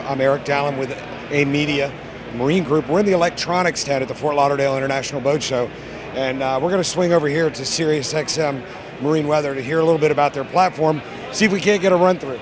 I'm Eric Dallin with A Media Marine Group. We're in the electronics tent at the Fort Lauderdale International Boat Show, and we're going to swing over here to SiriusXM Marine Weather to hear a little bit about their platform, see if we can't get a run through.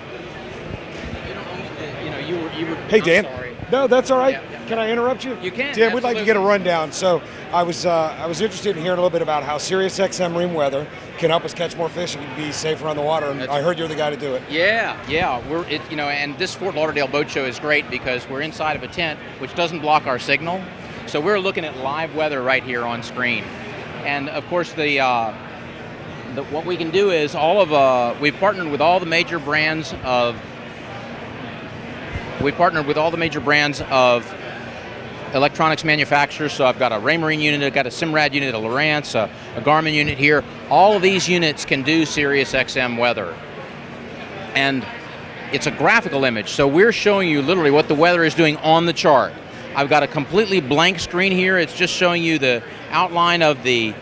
Hey, Dan. I'm sorry. No, that's all right. Yeah. Can I interrupt you? You can. Dan, we'd like to absolutely. get a rundown. So I was interested in hearing a little bit about how SiriusXM Marine Weather can help us catch more fish and be safer on the water. And I heard you're the guy to do it. Yeah. And this Fort Lauderdale Boat Show is great because we're inside of a tent which doesn't block our signal. So we're looking at live weather right here on screen. And of course, what we can do is we've partnered with all the major brands of electronics manufacturers. So I've got a Raymarine unit, I've got a Simrad unit, a Lowrance, a Garmin unit here. All of these units can do SiriusXM weather. And it's a graphical image, so we're showing you literally what the weather is doing on the chart. I've got a completely blank screen here. It's just showing you the outline of the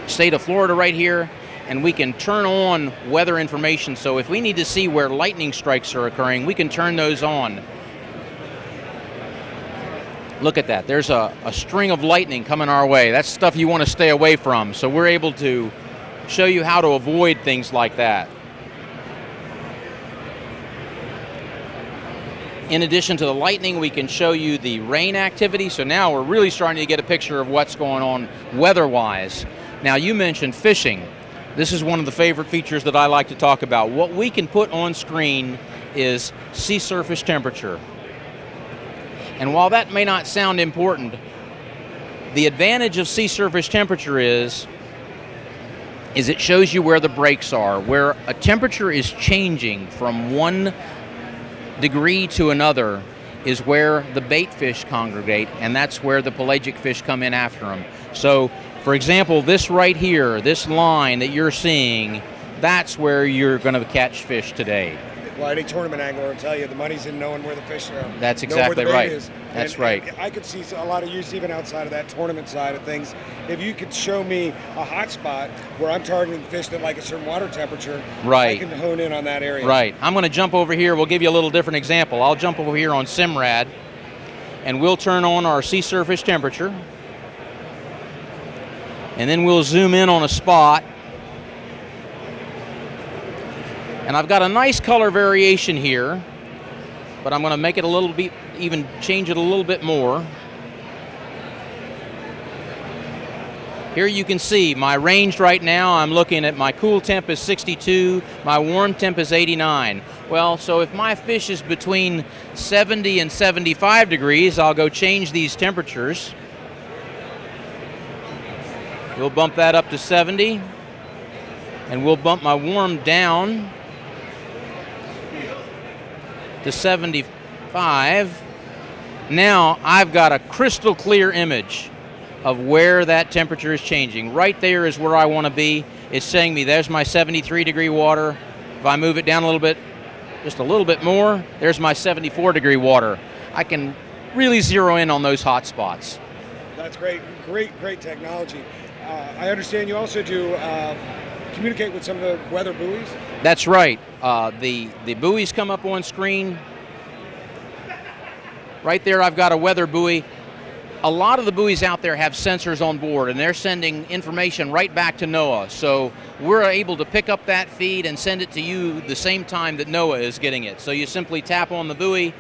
state of Florida right here, and we can turn on weather information. So if we need to see where lightning strikes are occurring, we can turn those on. Look at that. There's a string of lightning coming our way. That's stuff you want to stay away from. So we're able to show you how to avoid things like that. In addition to the lightning, we can show you the rain activity. So now we're really starting to get a picture of what's going on weather-wise. Now, you mentioned fishing. This is one of the favorite features that I like to talk about. What we can put on screen is sea surface temperature. And while that may not sound important, the advantage of sea surface temperature is it shows you where the breaks are, where a temperature is changing from 1 degree to another is where the bait fish congregate, and that's where the pelagic fish come in after them. So, for example, this right here, this line that you're seeing, that's where you're going to catch fish today. Well, any tournament angler will tell you the money's in knowing where the fish are. That's exactly right. That's right. And I could see a lot of use even outside of that tournament side of things. If you could show me a hot spot where I'm targeting fish that like a certain water temperature, right, I can hone in on that area. Right. I'm going to jump over here. We'll give you a little different example. I'll jump over here on Simrad, and we'll turn on our sea surface temperature. And then we'll zoom in on a spot. And I've got a nice color variation here, but I'm going to make it a little bit, even change it a little bit more. Here you can see my range right now. I'm looking at my cool temp is 62, my warm temp is 89. Well, so if my fish is between 70 and 75 degrees, I'll go change these temperatures. We'll bump that up to 70, and we'll bump my warm down to 75. Now I've got a crystal clear image of where that temperature is changing. Right there is where I want to be. It's saying me there's my 73 degree water. If I move it down a little bit, just a little bit more, there's my 74 degree water. I can really zero in on those hot spots. That's great, great technology. I understand you also do communicate with some of the weather buoys? That's right. The buoys come up on screen. Right there I've got a weather buoy. A lot of the buoys out there have sensors on board, and they're sending information right back to NOAA. So we're able to pick up that feed and send it to you the same time that NOAA is getting it. So you simply tap on the buoy,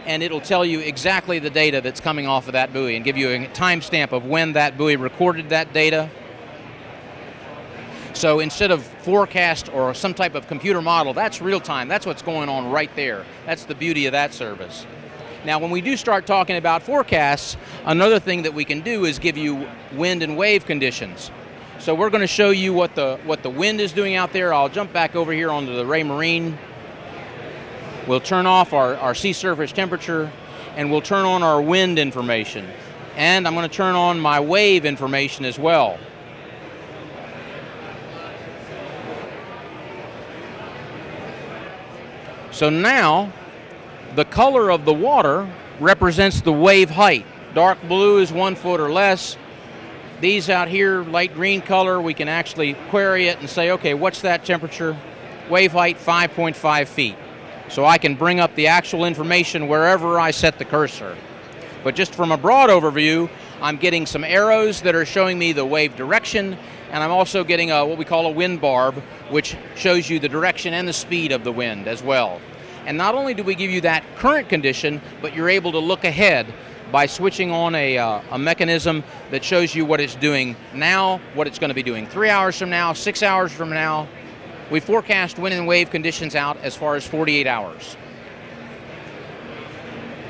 and it'll tell you exactly the data that's coming off of that buoy and give you a timestamp of when that buoy recorded that data. So instead of forecast or some type of computer model, that's real time. That's what's going on right there. That's the beauty of that service. Now, when we do start talking about forecasts, another thing that we can do is give you wind and wave conditions. So we're going to show you what the wind is doing out there. I'll jump back over here onto the Raymarine. We'll turn off our sea surface temperature, and we'll turn on our wind information. And I'm going to turn on my wave information as well. So now, the color of the water represents the wave height. Dark blue is 1 foot or less. These out here, light green color, we can actually query it and say, okay, what's that temperature? Wave height, 5.5 feet. so I can bring up the actual information wherever I set the cursor. But just from a broad overview, I'm getting some arrows that are showing me the wave direction, and I'm also getting what we call a wind barb, which shows you the direction and the speed of the wind as well. And not only do we give you that current condition, but you're able to look ahead by switching on a mechanism that shows you what it's doing now, what it's going to be doing 3 hours from now, 6 hours from now. We forecast wind and wave conditions out as far as 48 hours.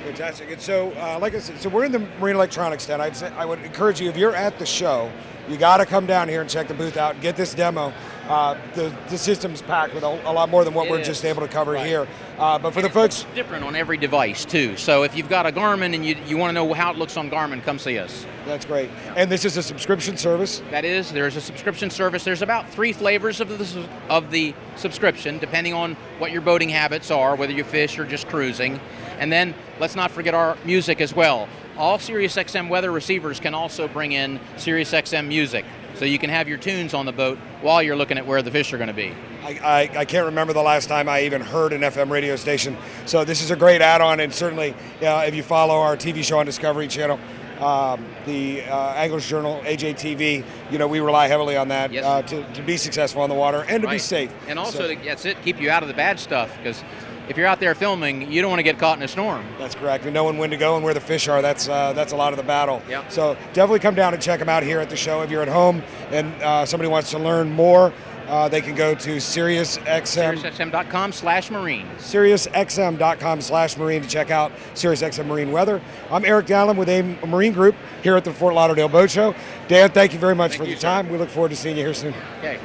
Fantastic. And so, like I said, so we're in the Marine Electronics tent. I would encourage you, if you're at the show, you got to come down here and check the booth out and get this demo. The system's packed with a lot more than what we're just able to cover here. But for the folks... It's different on every device, too. So if you've got a Garmin and you want to know how it looks on Garmin, come see us. That's great. And this is a subscription service? That is. There's a subscription service. There's about 3 flavors of the subscription, depending on what your boating habits are, whether you fish or just cruising. And then let's not forget our music as well. All SiriusXM weather receivers can also bring in SiriusXM music, so you can have your tunes on the boat while you're looking at where the fish are going to be. I can't remember the last time I even heard an FM radio station, so this is a great add-on, and certainly if you follow our TV show on Discovery Channel, the Anglers Journal, AJTV, we rely heavily on that to be successful on the water and to be safe. And also, that's it, keep you out of the bad stuff, because if you're out there filming, you don't want to get caught in a storm. That's correct. And knowing when to go and where the fish are, that's a lot of the battle. Yep. So definitely come down and check them out here at the show. If you're at home and somebody wants to learn more, they can go to SiriusXM.com/marine. SiriusXM.com/marine to check out SiriusXM Marine Weather. I'm Eric Dallin with AIM Marine Group here at the Fort Lauderdale Boat Show. Dan, thank you very much for your time. We look forward to seeing you here soon. Okay.